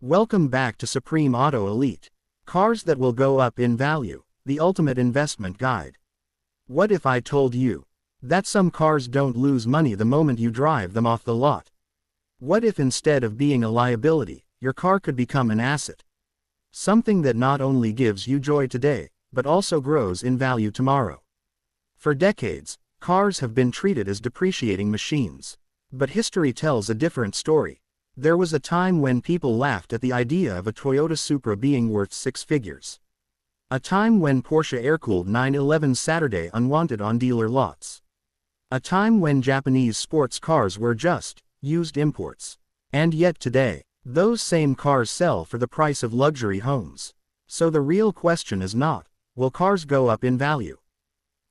Welcome back to Supreme Auto Elite. Cars that will go up in value, the ultimate investment guide. What if I told you that some cars don't lose money the moment you drive them off the lot? What if instead of being a liability, your car could become an asset? Something that not only gives you joy today, but also grows in value tomorrow. For decades, cars have been treated as depreciating machines. But history tells a different story. There was a time when people laughed at the idea of a Toyota Supra being worth six figures. A time when Porsche air-cooled 911 Saturday unwanted on dealer lots. A time when Japanese sports cars were just used imports. And yet today, those same cars sell for the price of luxury homes. So the real question is not, will cars go up in value?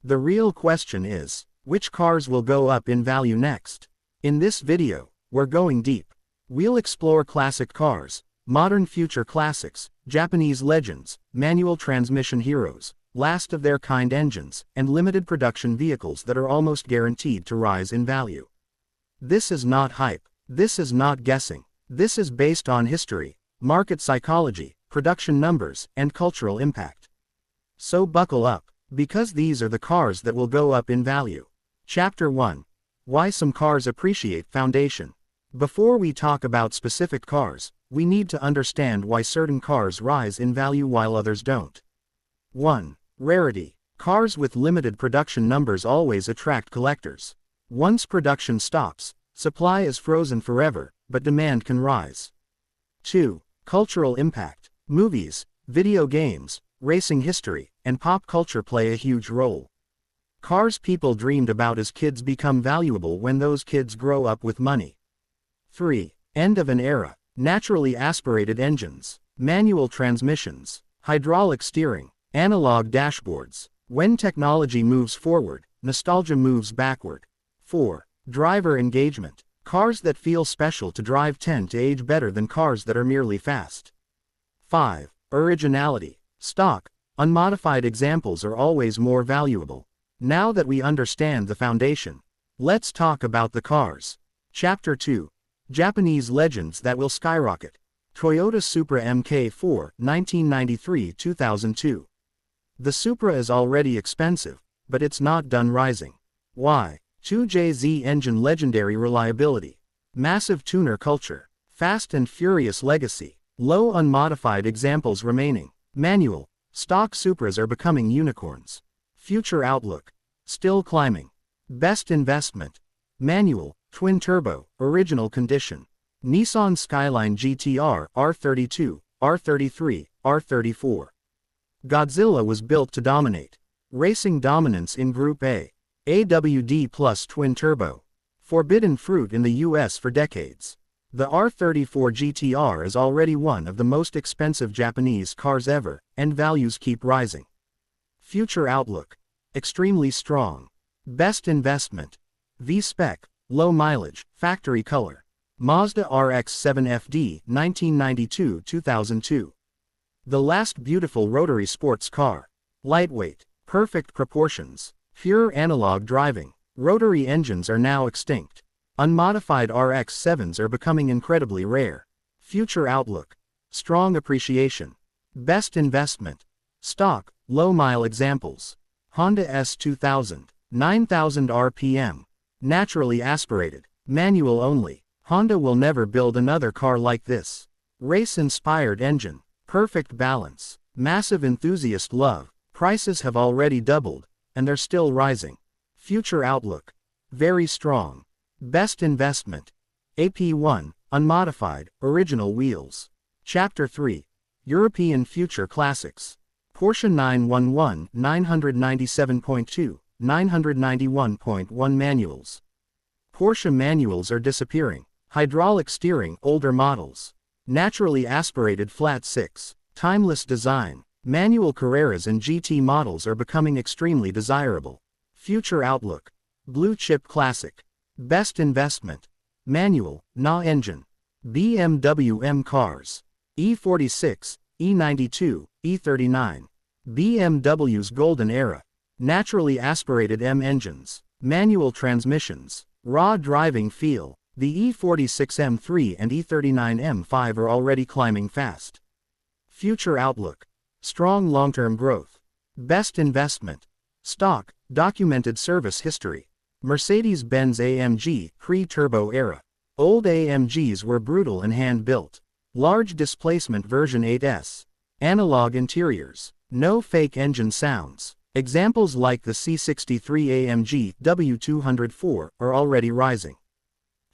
The real question is, which cars will go up in value next? In this video, we're going deep. We'll explore classic cars, modern future classics, Japanese legends, manual transmission heroes, last-of-their-kind engines, and limited production vehicles that are almost guaranteed to rise in value. This is not hype. This is not guessing. This is based on history, market psychology, production numbers, and cultural impact. So buckle up, because these are the cars that will go up in value. Chapter 1. Why some cars appreciate. Foundation. Before we talk about specific cars, we need to understand why certain cars rise in value while others don't. 1. Rarity. Cars with limited production numbers always attract collectors. Once production stops, supply is frozen forever, but demand can rise. 2. Cultural impact. Movies, video games, racing history, and pop culture play a huge role. Cars people dreamed about as kids become valuable when those kids grow up with money. 3. End of an era. Naturally aspirated engines, manual transmissions, hydraulic steering, analog dashboards. When technology moves forward, nostalgia moves backward. 4. Driver engagement. Cars that feel special to drive tend to age better than cars that are merely fast. 5. Originality. Stock, unmodified examples are always more valuable. Now that we understand the foundation, let's talk about the cars. Chapter 2. Japanese legends that will skyrocket. Toyota Supra Mk4, 1993-2002. The Supra is already expensive, but it's not done rising. Why? 2JZ engine legendary reliability. Massive tuner culture. Fast and furious legacy. Low unmodified examples remaining. Manual. Stock Supras are becoming unicorns. Future outlook. Still climbing. Best investment. Manual, twin-turbo, original condition. Nissan Skyline GTR, R32, R33, R34. Godzilla was built to dominate. Racing dominance in Group A. AWD plus twin-turbo. Forbidden fruit in the US for decades. The R34 GTR is already one of the most expensive Japanese cars ever, and values keep rising. Future outlook. Extremely strong. Best investment. V-Spec, low mileage, factory color. Mazda RX-7 FD, 1992-2002. The last beautiful rotary sports car. Lightweight, perfect proportions, pure analog driving. Rotary engines are now extinct. Unmodified RX-7s are becoming incredibly rare. Future outlook. Strong appreciation. Best investment. Stock, low-mile examples. Honda S2000, 9,000 RPM. Naturally aspirated, manual only. Honda will never build another car like this. Race-inspired engine. Perfect balance. Massive enthusiast love. Prices have already doubled, and they're still rising. Future outlook. Very strong. Best investment. AP1, unmodified, original wheels. Chapter 3. European future classics. Porsche 911, 997.2, 991.1 manuals. Porsche manuals are disappearing. Hydraulic steering, older models. Naturally aspirated flat 6, timeless design. Manual Carreras and GT models are becoming extremely desirable. Future outlook. Blue chip classic. Best investment. Manual, NA engine. BMW M cars. E46, E92, E39. BMW's golden era. Naturally aspirated M engines. Manual transmissions. Raw driving feel. The E46M3 and E39M5 are already climbing fast. Future outlook. Strong long-term growth. Best investment. Stock, documented service history. Mercedes-Benz AMG, pre-turbo era. Old AMGs were brutal and hand-built. Large displacement version 8S. Analog interiors. No fake engine sounds. Examples like the C63 AMG W204 are already rising.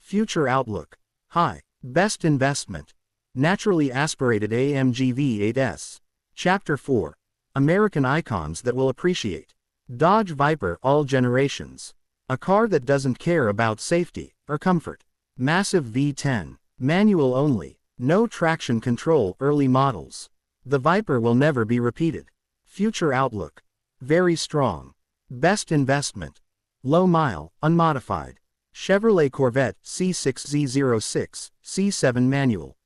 Future outlook. High. Best investment. Naturally aspirated AMG V8S. Chapter 4. American icons that will appreciate. Dodge Viper all generations. A car that doesn't care about safety or comfort. Massive V10. Manual only. No traction control early models. The Viper will never be repeated. Future outlook. Very strong. Best investment. Low mile, unmodified. Chevrolet Corvette C6Z06, C7 manual.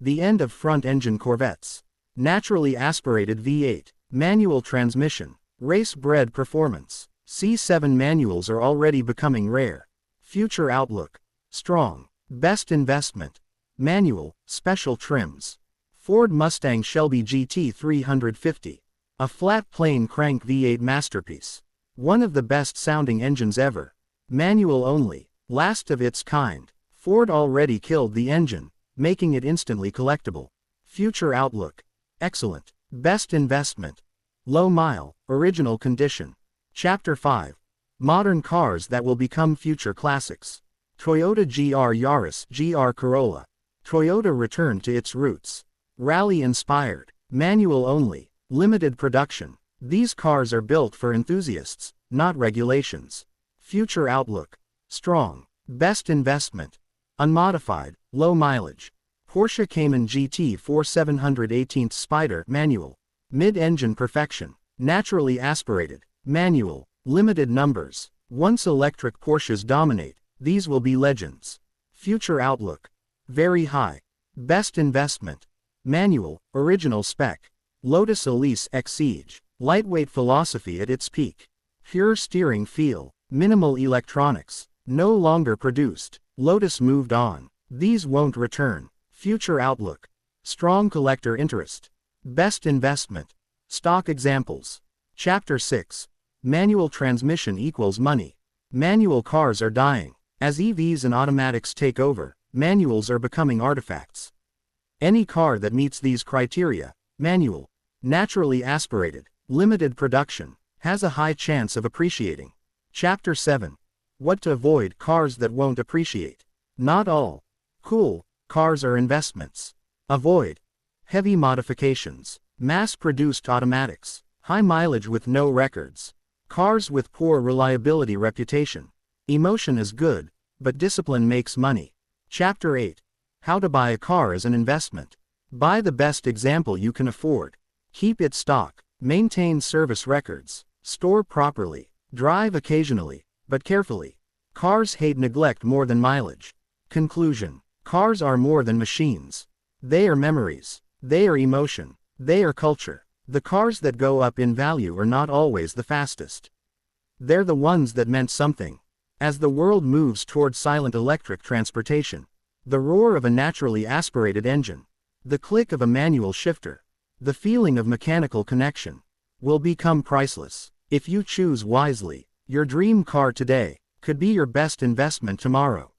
The end of front-engine Corvettes. Naturally aspirated V8, manual transmission, race-bred performance. C7 manuals are already becoming rare. Future outlook. Strong. Best investment. Manual, special trims. Ford Mustang Shelby GT 350. A flat plane crank V8 masterpiece. One of the best sounding engines ever. Manual only, last of its kind. Ford already killed the engine, making it instantly collectible. Future outlook. Excellent. Best investment. Low mile, original condition. Chapter 5. Modern cars that will become future classics. Toyota GR Yaris, GR Corolla. Toyota returned to its roots. Rally inspired. Manual only. Limited production. These cars are built for enthusiasts, not regulations. Future outlook. Strong. Best investment. Unmodified, low mileage. Porsche Cayman GT 4718 Spider manual. Mid-engine perfection. Naturally aspirated. Manual. Limited numbers. Once electric Porsches dominate, these will be legends. Future outlook. Very high. Best investment. Manual, original spec. Lotus Elise Exige. Lightweight philosophy at its peak. Pure steering feel. Minimal electronics. No longer produced. Lotus moved on. These won't return. Future outlook. Strong collector interest. Best investment. Stock examples. Chapter 6. Manual transmission equals money. Manual cars are dying. As EVs and automatics take over, manuals are becoming artifacts. Any car that meets these criteria, manual, naturally aspirated, limited production, has a high chance of appreciating. Chapter 7. What to avoid cars that won't appreciate. Not all cool cars are investments. Avoid heavy modifications, mass-produced automatics, high mileage with no records, cars with poor reliability reputation. Emotion is good, but discipline makes money. Chapter 8. How to buy a car as an investment. Buy the best example you can afford. Keep it stock. Maintain service records. Store properly. Drive occasionally, but carefully. Cars hate neglect more than mileage. Conclusion. Cars are more than machines. They are memories. They are emotion. They are culture. The cars that go up in value are not always the fastest. They're the ones that meant something. As the world moves toward silent electric transportation, the roar of a naturally aspirated engine, the click of a manual shifter, the feeling of mechanical connection, will become priceless. If you choose wisely, your dream car today could be your best investment tomorrow.